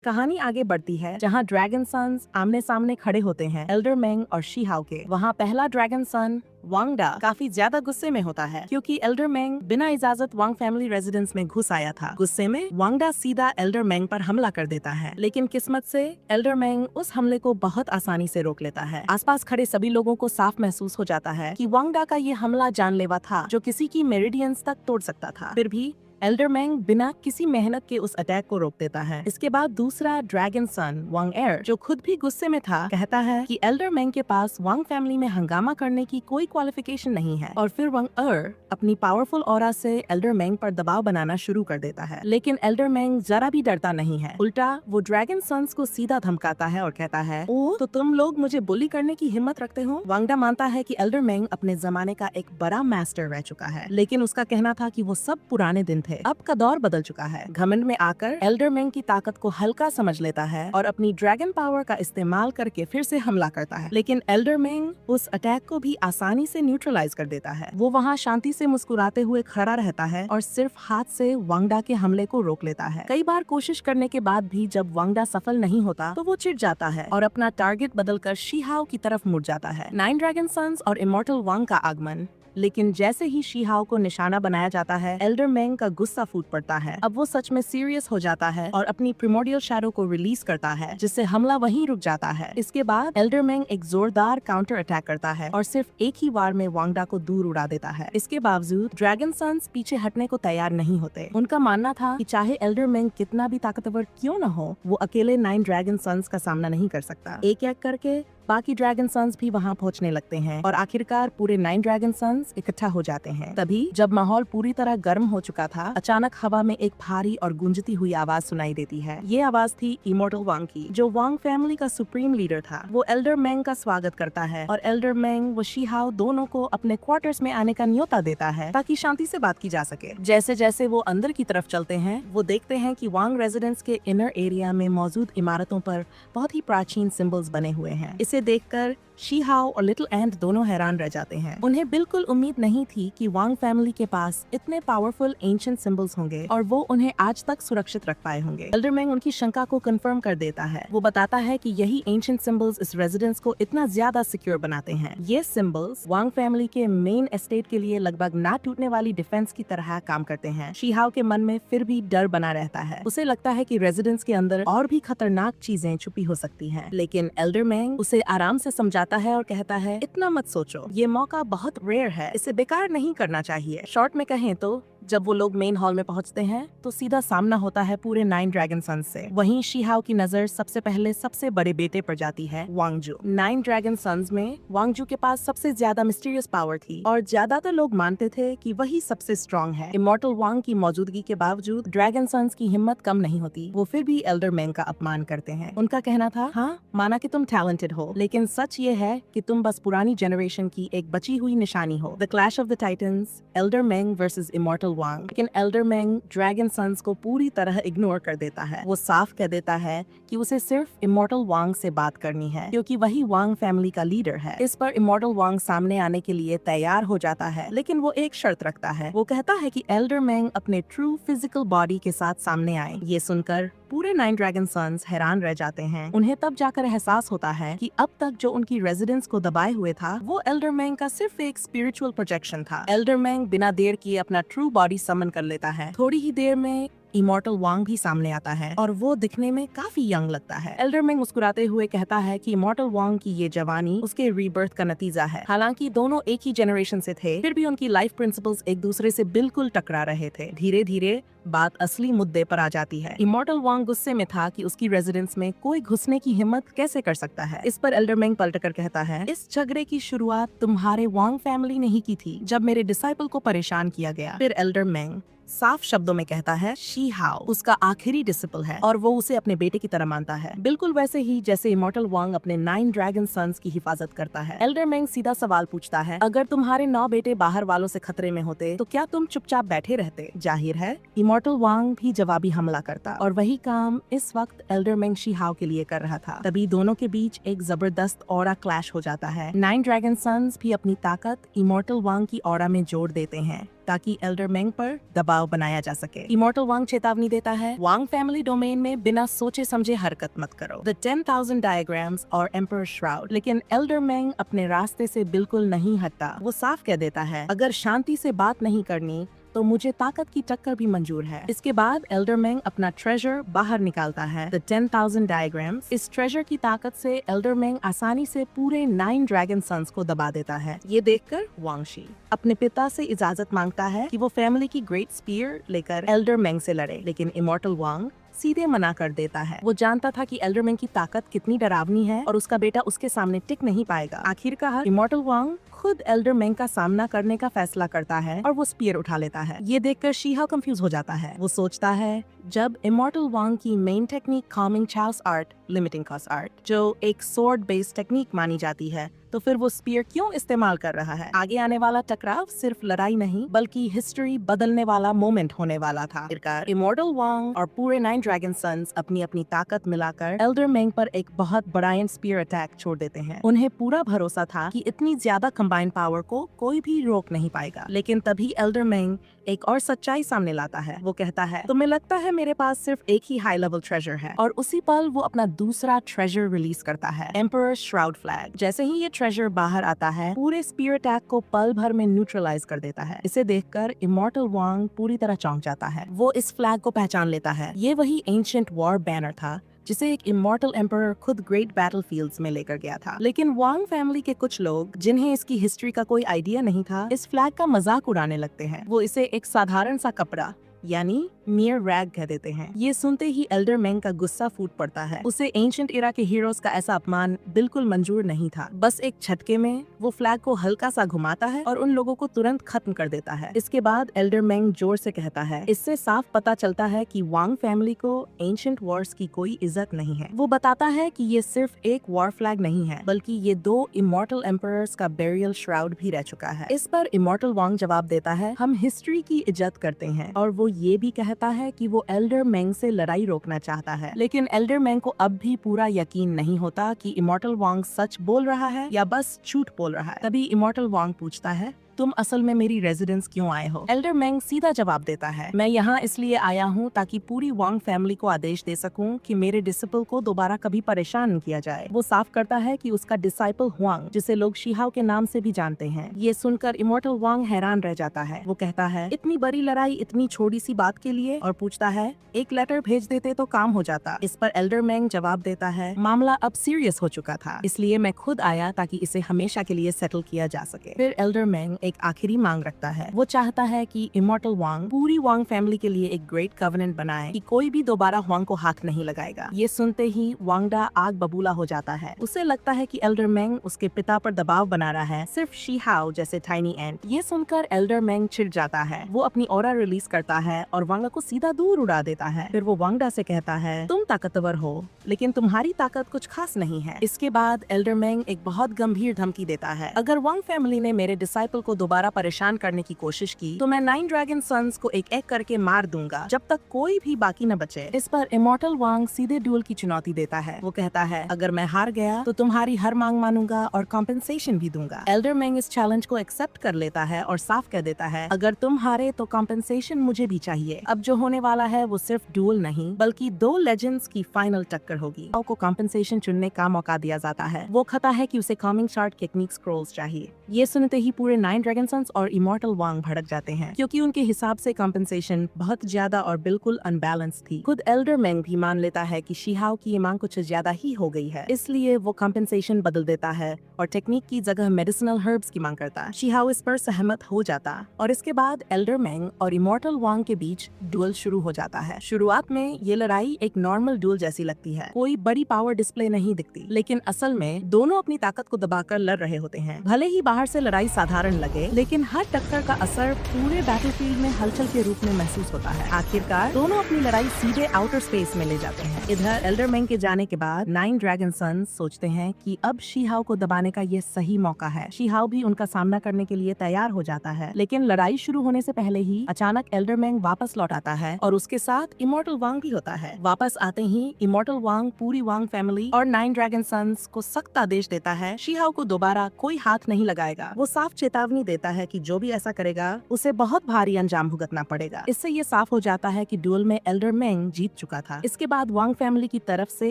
कहानी आगे बढ़ती है जहाँ ड्रैगन सन्स आमने सामने खड़े होते हैं एल्डर मेंग और शी हाओ के। वहाँ पहला ड्रैगन सन वांगडा काफी ज्यादा गुस्से में होता है क्योंकि एल्डर मेंग बिना इजाजत वांग फैमिली रेजिडेंस में घुस आया था। गुस्से में वांगडा सीधा एल्डर मेंग पर हमला कर देता है, लेकिन किस्मत से एल्डर मेंग उस हमले को बहुत आसानी से रोक लेता है। आसपास खड़े सभी लोगों को साफ महसूस हो जाता है कि वांगडा का ये हमला जानलेवा था जो किसी की मेरिडियंस तक तोड़ सकता था। फिर भी एल्डर मेंग बिना किसी मेहनत के उस अटैक को रोक देता है। इसके बाद दूसरा ड्रैगन सन वांग एर, जो खुद भी गुस्से में था, कहता है कि एल्डर मेंग के पास वांग फैमिली में हंगामा करने की कोई क्वालिफिकेशन नहीं है। और फिर वांग एर अपनी पावरफुल ऑरा से एल्डर मेंग पर दबाव बनाना शुरू कर देता है, लेकिन एल्डर मेंग जरा भी डरता नहीं है। उल्टा वो ड्रैगन सन्स को सीधा धमकाता है और कहता है, ओ तो तुम लोग मुझे बुली करने की हिम्मत रखते हो। वांगडा मानता है कि एल्डर मेंग अपने जमाने का एक बड़ा मास्टर रह चुका है, लेकिन उसका कहना था कि वो सब पुराने दिन थे, अब का दौर बदल चुका है। घमंड में आकर एल्डर मेंग की ताकत को हल्का समझ लेता है और अपनी ड्रैगन पावर का इस्तेमाल करके फिर से हमला करता है, लेकिन एल्डर मेंग उस अटैक को भी आसानी से न्यूट्रलाइज कर देता है। वो वहाँ शांति से मुस्कुराते हुए खड़ा रहता है और सिर्फ हाथ से वांगडा के हमले को रोक लेता है। कई बार कोशिश करने के बाद भी जब वांगडा सफल नहीं होता तो वो चिढ़ जाता है और अपना टारगेट बदलकर शी हाओ की तरफ मुड़ जाता है। 9 ड्रैगन सन्स और इमॉर्टल वांग का आगमन, लेकिन जैसे ही शी हाओ को निशाना बनाया जाता है एल्डर मेंग का गुस्सा फूट पड़ता है। अब वो सच में सीरियस हो जाता है और अपनी प्रिमोडियल शैडो को रिलीज करता है, जिससे हमला वहीं रुक जाता है। इसके बाद एल्डर मेंग एक जोरदार काउंटर अटैक करता है और सिर्फ एक ही वार में वांगडा को दूर उड़ा देता है। इसके बावजूद ड्रैगन सन्स पीछे हटने को तैयार नहीं होते। उनका मानना था कि चाहे एल्डर मेंग कितना भी ताकतवर क्यों न हो, वो अकेले 9 ड्रैगन सन्स का सामना नहीं कर सकता। एक एक करके बाकी ड्रैगन सन्स भी वहाँ पहुँचने लगते हैं और आखिरकार पूरे 9 ड्रैगन सन्स इकट्ठा हो जाते हैं। तभी जब माहौल पूरी तरह गर्म हो चुका था, अचानक हवा में एक भारी और गूंजती हुई आवाज सुनाई देती है। ये आवाज थी इमॉर्टल वांग की, जो वांग फैमिली का सुप्रीम लीडर था। वो एल्डर मेंग का स्वागत करता है और एल्डर मेंग व शी हाओ दोनों को अपने क्वार्टर्स में आने का न्योता देता है ताकि शांति से बात की जा सके। जैसे जैसे वो अंदर की तरफ चलते हैं, वो देखते हैं कि वांग रेजिडेंस के इनर एरिया में मौजूद इमारतों पर बहुत ही प्राचीन सिंबल्स बने हुए हैं। इसे देखकर शी हाओ और लिटिल एंट दोनों हैरान रह जाते हैं। उन्हें बिल्कुल उम्मीद नहीं थी कि वांग फैमिली के पास इतने पावरफुल एंशिएंट सिंबल्स होंगे और वो उन्हें आज तक सुरक्षित रख पाए होंगे। एल्डर मेंग उनकी शंका को कंफर्म कर देता है। वो बताता है कि यही एंशिएंट सिंबल्स इस रेजिडेंस को इतना ज्यादा सिक्योर बनाते हैं। ये सिंबल्स वांग फैमिली के मेन एस्टेट के लिए लगभग ना टूटने वाली डिफेंस की तरह काम करते हैं। शी हाओ के मन में फिर भी डर बना रहता है। उसे लगता है कि रेजिडेंस के अंदर और भी खतरनाक चीजें छुपी हो सकती हैं, लेकिन एल्डर मेंग उसे आराम से समझाता है और कहता है, इतना मत सोचो, ये मौका बहुत रेयर है, इसे बेकार नहीं करना चाहिए। शॉर्ट में कहें तो जब वो लोग मेन हॉल में पहुंचते हैं तो सीधा सामना होता है पूरे 9 ड्रैगन सन्स से। वहीं शी हाओ की नजर सबसे पहले सबसे बड़े बेटे पर जाती है, वांगजू। 9 ड्रैगन सन्स में वांगजू के पास सबसे ज्यादा मिस्टीरियस पावर थी और ज्यादातर लोग मानते थे कि वही सबसे स्ट्रॉन्ग है। इमॉर्टल वांग की मौजूदगी के बावजूद ड्रैगन सन्स की हिम्मत कम नहीं होती। वो फिर भी एल्डर मेंग का अपमान करते हैं। उनका कहना था, हाँ माना कि तुम टैलेंटेड हो, लेकिन सच ये है कि तुम बस पुरानी जनरेशन की एक बची हुई निशानी हो। The clash of the titans, elder Meng versus immortal Wang. लेकिन एल्डर मेंग ड्रैगन सन्स को पूरी तरह इग्नोर कर देता है। वो साफ कह देता है कि उसे सिर्फ इमॉर्टल वांग से बात करनी है क्योंकि वही वांग फैमिली का लीडर है। इस पर इमॉर्टल वांग सामने आने के लिए तैयार हो जाता है, लेकिन वो एक शर्त रखता है। वो कहता है कि एल्डर मेंग अपने ट्रू फिजिकल बॉडी के साथ सामने आए। ये सुनकर पूरे 9 ड्रैगन सन्स हैरान रह जाते हैं। उन्हें तब जाकर एहसास होता है कि अब तक जो उनकी रेजिडेंस को दबाए हुए था, वो एल्डर मेंग का सिर्फ एक स्पिरिचुअल प्रोजेक्शन था। एल्डर मेंग बिना देर किए अपना ट्रू बॉडी समन कर लेता है। थोड़ी ही देर में इमॉर्टल वांग भी सामने आता है और वो दिखने में काफी यंग लगता है। एल्डर मेंग मुस्कुराते हुए कहता है कि इमॉर्टल वांग की ये जवानी उसके रीबर्थ का नतीजा है। हालांकि दोनों एक ही जनरेशन से थे, फिर भी उनकी लाइफ प्रिंसिपल्स एक दूसरे से बिल्कुल टकरा रहे थे। धीरे धीरे बात असली मुद्दे पर आ जाती है। इमॉर्टल वांग गुस्से में था कि उसकी रेजिडेंस में कोई घुसने की हिम्मत कैसे कर सकता है। इस पर एल्डर मेंग पलटकर कहता है, इस झगड़े की शुरुआत तुम्हारे वांग फैमिली ने ही की थी जब मेरे डिसाइपल को परेशान किया गया। फिर एल्डर मेंग साफ शब्दों में कहता है, शी हाओ उसका आखिरी डिसिपल है और वो उसे अपने बेटे की तरह मानता है, बिल्कुल वैसे ही जैसे इमॉर्टल वांग अपने 9 ड्रैगन सन्स की हिफाजत करता है। एल्डर मेंग सीधा सवाल पूछता है, अगर तुम्हारे 9 बेटे बाहर वालों से खतरे में होते तो क्या तुम चुपचाप बैठे रहते? जाहिर है इमॉर्टल वांग भी जवाबी हमला करता और वही काम इस वक्त एल्डर मेंग शी हाओ के लिए कर रहा था। तभी दोनों के बीच एक जबरदस्त ऑरा क्लैश हो जाता है। 9 ड्रैगन सन्स भी अपनी ताकत इमॉर्टल वांग की ऑरा में जोड़ देते हैं। ताकि एल्डर मेंग पर दबाव बनाया जा सके। इमॉर्टल वांग चेतावनी देता है, वांग फैमिली डोमेन में बिना सोचे समझे हरकत मत करो। द 10,000 डायग्राम्स और एम्पर श्राउड। लेकिन एल्डर मेंग अपने रास्ते से बिल्कुल नहीं हटता। वो साफ कह देता है, अगर शांति से बात नहीं करनी तो मुझे ताकत की टक्कर भी मंजूर है। इसके बाद एल्डर मेंग अपना ट्रेजर बाहर निकालता है, द 10,000 डायग्राम्स। इस ट्रेजर की ताकत से एल्डर मेंग आसानी से पूरे 9 ड्रैगन सन्स को दबा देता है। ये देखकर वांग शी अपने पिता से इजाजत मांगता है कि वो फैमिली की ग्रेट स्पीयर लेकर एल्डर मेंग से लड़े, लेकिन इमॉर्टल वांग सीधे मना कर देता है। वो जानता था कि एल्डर मेंग की ताकत कितनी डरावनी है और उसका बेटा उसके सामने टिक नहीं पाएगा। आखिरकार इमॉर्टल वांग खुद एल्डर मेंग का सामना करने का फैसला करता है और वो स्पीयर उठा लेता है। ये देखकर शीहा कंफ्यूज हो जाता है। वो सोचता है, जब इमॉर्टल वांग की main technique combing chaos art, limiting cos art, जो एक सोर्ड बेस्ड टेक्निक मानी जाती है, तो फिर वो स्पीयर क्यों इस्तेमाल कर रहा है? आगे आने वाला टकराव सिर्फ लड़ाई नहीं बल्कि हिस्ट्री बदलने वाला मोमेंट होने वाला था। आखिरकार इमॉर्टल वांग और पूरे 9 ड्रैगन सन्स अपनी अपनी ताकत मिलाकर एल्डर मेंग पर एक बहुत बड़ा स्पीयर अटैक छोड़ देते हैं। उन्हें पूरा भरोसा था कि इतनी ज्यादा कंबाइंड पावर को कोई भी रोक नहीं पाएगा। लेकिन तभी एल्डर मेंग एक और सच्चाई सामने लाता है। वो कहता है, तुम्हें लगता है मेरे पास सिर्फ एक ही हाई लेवल ट्रेजर है, और उसी पल वो अपना दूसरा ट्रेजर रिलीज करता है, एम्परर श्राउड फ्लैग। जैसे ही ये ट्रेजर बाहर आता है, पूरे स्पीयर अटैक को पल भर में न्यूट्रलाइज कर देता है। इसे देखकर इमॉर्टल वांग पूरी तरह चौंक जाता है। वो इस फ्लैग को पहचान लेता है। ये वही एंशिएंट वॉर बैनर था जिसे एक इमॉर्टल एम्परर खुद ग्रेट बैटलफील्ड्स में लेकर गया था। लेकिन वांग फैमिली के कुछ लोग, जिन्हें इसकी हिस्ट्री का कोई आइडिया नहीं था, इस फ्लैग का मजाक उड़ाने लगते हैं। वो इसे एक साधारण सा कपड़ा यानी मियर रैग कह देते हैं। ये सुनते ही एल्डर मेंग का गुस्सा फूट पड़ता है। उसे एंशिएंट एरा के हीरोज का ऐसा अपमान बिल्कुल मंजूर नहीं था। बस एक झटके में वो फ्लैग को हल्का सा घुमाता है और उन लोगों को तुरंत खत्म कर देता है। इसके बाद एल्डर मेंग जोर से कहता है, इससे साफ पता चलता है कि वांग फैमिली को एंशिएंट वॉर्स की कोई इज्जत नहीं है। वो बताता है कि ये सिर्फ एक वॉर फ्लैग नहीं है, बल्कि ये 2 इमॉर्टल एम्परर्स का बेरियल श्राउड भी रह चुका है। इस पर इमॉर्टल वांग जवाब देता है, हम हिस्ट्री की इज्जत करते हैं, और वो ये भी कहता है कि वो एल्डर मेंग से लड़ाई रोकना चाहता है। लेकिन एल्डर मेंग को अब भी पूरा यकीन नहीं होता कि इमॉर्टल वांग सच बोल रहा है या बस झूठ बोल रहा है। तभी इमॉर्टल वांग पूछता है, तुम असल में मेरी रेजिडेंस क्यों आए हो? एल्डर मेंग सीधा जवाब देता है, मैं यहाँ इसलिए आया हूँ ताकि पूरी वांग फैमिली को आदेश दे सकूं कि मेरे डिसिपल को दोबारा कभी परेशान न किया जाए। वो साफ करता है कि उसका डिसाइपल हुआंग, जिसे लोग शिहाओ के नाम से भी जानते हैं। ये सुनकर इमॉर्टल वांग हैरान रह जाता है। वो कहता है, इतनी बड़ी लड़ाई इतनी छोटी सी बात के लिए? और पूछता है, एक लेटर भेज देते तो काम हो जाता। इस पर एल्डर मेंग जवाब देता है, मामला अब सीरियस हो चुका था, इसलिए मैं खुद आया ताकि इसे हमेशा के लिए सेटल किया जा सके। फिर एल्डर मेंग एक आखिरी मांग रखता है। वो चाहता है कि इमॉर्टल वांग पूरी वांग फैमिली के लिए एक ग्रेट कवेनेंट बनाए कि कोई भी दोबारा वांग को हाथ नहीं लगाएगा। ये सुनते ही वांगडा आग बबूला हो जाता है। उसे लगता है कि एल्डर मेंग उसके पिता पर दबाव बना रहा है, सिर्फ शीहाओ जैसे टाइनी एंट। ये सुनकर एल्डर मेंग चिढ़ जाता है। वो अपनी ऑरा रिलीज करता है और वांगडा को सीधा दूर उड़ा देता है। फिर वो वांगडा से कहता है, तुम ताकतवर हो, लेकिन तुम्हारी ताकत कुछ खास नहीं है। इसके बाद एल्डर मेंग एक बहुत गंभीर धमकी देता है, अगर वांग फैमिली ने मेरे डिसाइपल को दोबारा परेशान करने की कोशिश की तो मैं 9 ड्रैगन सन्स को एक एक करके मार दूंगा, जब तक कोई भी बाकी न बचे। इस पर इमॉर्टल वांग सीधे ड्यूल की चुनौती देता है। वो कहता है, अगर मैं हार गया तो तुम्हारी हर मांग मानूंगा और कॉम्पेंसेशन भी दूंगा। एल्डर मेंग इस चैलेंज को एक्सेप्ट कर लेता है और साफ कह देता है, अगर तुम हारे तो कॉम्पेंसेशन मुझे भी चाहिए। अब जो होने वाला है वो सिर्फ ड्यूल नहीं बल्कि 2 लेजेंड्स की फाइनल टक्कर होगी। को कॉम्पेंसेशन चुनने का मौका दिया जाता है। वो कहता है कि उसे कॉमिंग चार्ट टेक्निक स्क्रॉल्स चाहिए। ये सुनते ही पूरे 9 ड्रैगन सन्स और इमॉर्टल वांग भड़क जाते हैं, क्योंकि उनके हिसाब से कॉम्पेंसेशन बहुत ज्यादा और बिल्कुल अनबैलेंस थी। खुद एल्डर मेंग भी मान लेता है कि शिहाओ की ये मांग कुछ ज्यादा ही हो गई है, इसलिए वो कॉम्पेंसेशन बदल देता है और टेक्निक की जगह मेडिसिनल हर्ब्स की मांग करता है। शिहाओ इस पर सहमत हो जाता और इसके बाद एल्डर मेंग और इमॉर्टल वांग के बीच डुएल शुरू हो जाता है। शुरुआत में ये लड़ाई एक नॉर्मल डुएल जैसी लगती है, कोई बड़ी पावर डिस्प्ले नहीं दिखती, लेकिन असल में दोनों अपनी ताकत को दबाकर लड़ रहे होते हैं। भले ही बाहर से लड़ाई साधारण लगे, लेकिन हर टक्कर का असर पूरे बैटलफील्ड में हलचल के रूप में महसूस होता है। आखिरकार दोनों अपनी लड़ाई सीधे आउटर स्पेस में ले जाते हैं। इधर एल्डर मेंग के जाने के बाद 9 ड्रैगन सन्स सोचते हैं कि अब शिहाओ को दबाने का ये सही मौका है। शिहाओ भी उनका सामना करने के लिए तैयार हो जाता है, लेकिन लड़ाई शुरू होने से पहले ही अचानक एल्डर मेंग वापस लौट आता है और उसके साथ इमॉर्टल वांग भी होता है। वापस आते ही इमॉर्टल वांग पूरी वांग फैमिली और 9 ड्रैगन सन्स को सख्त आदेश देता है, शिहाओ को दोबारा कोई हाथ नहीं लगाएगा। वो साफ चेतावनी चेतावनी देता है कि जो भी ऐसा करेगा उसे बहुत भारी अंजाम भुगतना पड़ेगा। इससे ये साफ हो जाता है कि ड्यूल में एल्डर मेंग जीत चुका था। इसके बाद वांग फैमिली की तरफ से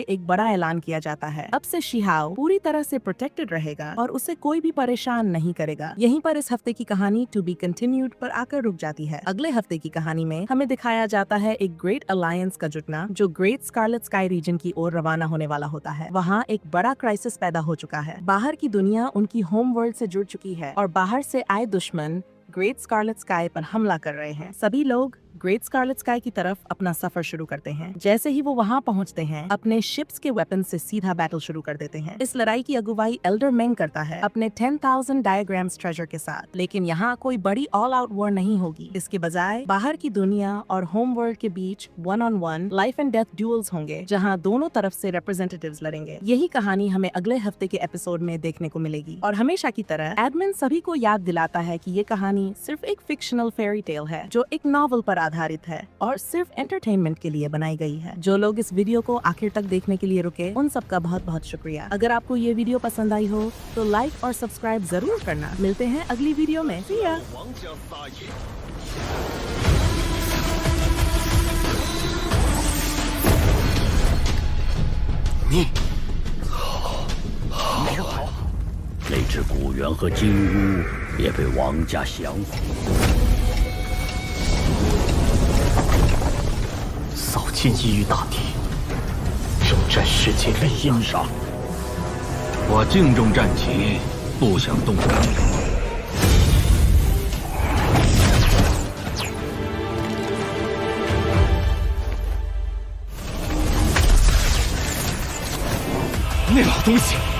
एक बड़ा ऐलान किया जाता है, अब से शिहाओ पूरी तरह से प्रोटेक्टेड रहेगा और उसे कोई भी परेशान नहीं करेगा। यहीं पर इस हफ्ते की कहानी टू बी कंटिन्यूड पर आकर रुक जाती है। अगले हफ्ते की कहानी में हमें दिखाया जाता है एक ग्रेट अलायंस का जुटना जो ग्रेट स्कारलेट स्काई रीजन की ओर रवाना होने वाला होता है। वहाँ एक बड़ा क्राइसिस पैदा हो चुका है। बाहर की दुनिया उनकी होम वर्ल्ड से जुड़ चुकी है और बाहर से आए दुश्मन ग्रेट स्कारलेट स्काई पर हमला कर रहे हैं। सभी लोग ग्रेट स्कारलेट स्काई की तरफ अपना सफर शुरू करते हैं। जैसे ही वो वहाँ पहुँचते हैं, अपने शिप्स के वेपन से सीधा बैटल शुरू कर देते हैं। इस लड़ाई की अगुवाई एल्डर मेंग करता है अपने 10,000 डायग्राम्स ट्रेजर के साथ। लेकिन यहाँ कोई बड़ी ऑल आउट वॉर नहीं होगी। इसके बजाय बाहर की दुनिया और होम वर्ल्ड के बीच 1-on-1 life and death duels होंगे, जहाँ दोनों तरफ से रिप्रेजेंटेटिव्स लड़ेंगे। यही कहानी हमें अगले हफ्ते के एपिसोड में देखने को मिलेगी। और हमेशा की तरह एडमिन सभी को याद दिलाता है कि ये कहानी सिर्फ एक फिक्शनल फेरी टेल है जो एक नॉवल पर आधारित है और सिर्फ एंटरटेनमेंट के लिए बनाई गई है। जो लोग इस वीडियो को आखिर तक देखने के लिए रुके, उन सबका बहुत बहुत शुक्रिया। अगर आपको ये वीडियो पसंद आई हो तो लाइक और सब्सक्राइब जरूर करना। मिलते हैं अगली वीडियो में। See ya! 那只古猿和金乌也被王家降服。扫尽异域大敌，征战世界未央上。我敬重战旗，不想动武。那老东西！